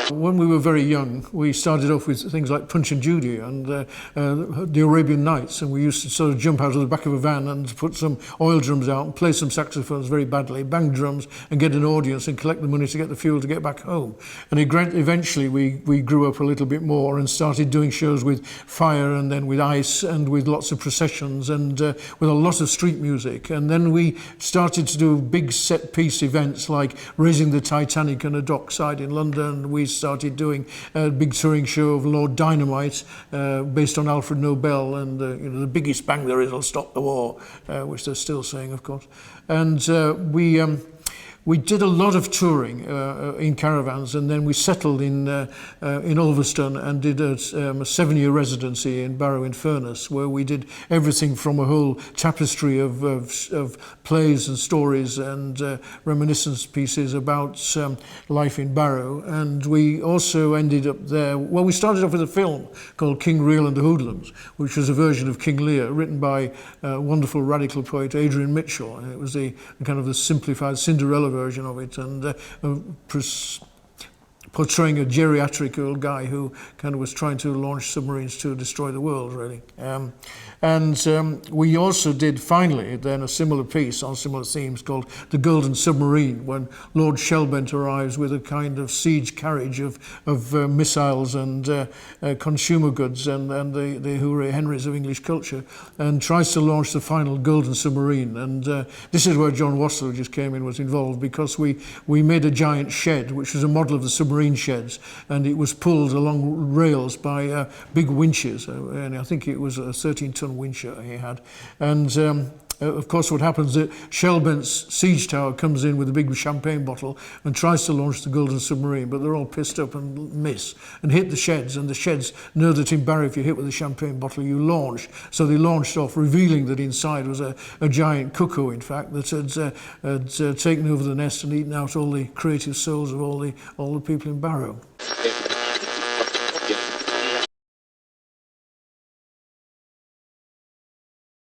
When we were very young, we started off with things like Punch and Judy and the Arabian Nights, and we used to sort of jump out of the back of a van and put some oil drums out and play some saxophones very badly, bang drums and get an audience and collect the money to get the fuel to get back home. And eventually we grew up a little bit more and started doing shows with fire and then with ice and with lots of processions and with a lot of street music. And then we started to do big set-piece events like raising the Titanic on a dockside in London. We started doing a big touring show of Lord Dynamite based on Alfred Nobel and the biggest bang there is will stop the war, which they're still saying, of course. And we did a lot of touring in caravans, and then we settled in Ulverston and did a 7-year residency in Barrow-in-Furness, where we did everything from a whole tapestry of plays and stories and reminiscence pieces about life in Barrow. And we also ended up there, well, we started off with a film called King Reel and the Hoodlums, which was a version of King Lear, written by a wonderful radical poet Adrian Mitchell. And it was the kind of the simplified Cinderella version of it, and portraying a geriatric old guy who kind of was trying to launch submarines to destroy the world, really. We also did, finally, then a similar piece on similar themes called The Golden Submarine, when Lord Shelbent arrives with a kind of siege carriage of missiles and consumer goods and the hooray Henrys of English culture, and tries to launch the final Golden Submarine. And this is where John Wassler, who just came in, was involved, because we made a giant shed, which was a model of the submarine sheds, and it was pulled along rails by big winches, and I think it was a 13-ton winch he had. And of course, what happens is that Shelbent's siege tower comes in with a big champagne bottle and tries to launch the Golden Submarine, but they're all pissed up and miss and hit the sheds, and the sheds know that in Barrow, if you hit with a champagne bottle, you launch. So they launched off, revealing that inside was a giant cuckoo, in fact, that had taken over the nest and eaten out all the creative souls of all the people in Barrow.